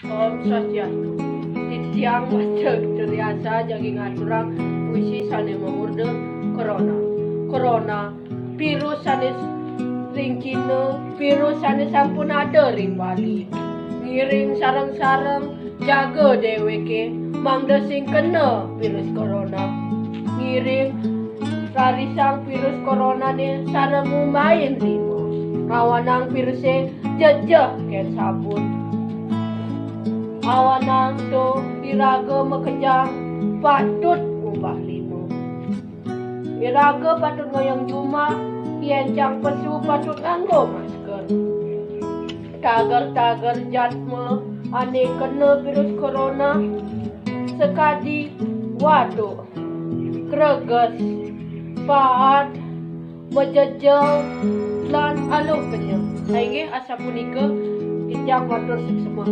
Om Swastiastu. Titiang macam teriasa jagi ngaturang puisi sane memurde corona. Corona virus sane ring Cina, virus sane sampun ada ring Bali. Ngiring sarang-sarang jaga deweke mangda sing kena virus corona. Ngiring rarisang virus corona ni sarang main limo. Kawanang virusnya jejah ken sabun. Awanang tu iraga makejang patut ubah limo. Iraga patut ngoyong juma, iencang pesu patut nganggo masker. Tagar-tagar jatma ane kena virus corona sekadi waduk kreges paat mejejel lan aluh penyem. Sainge asa punika ijang matur semua.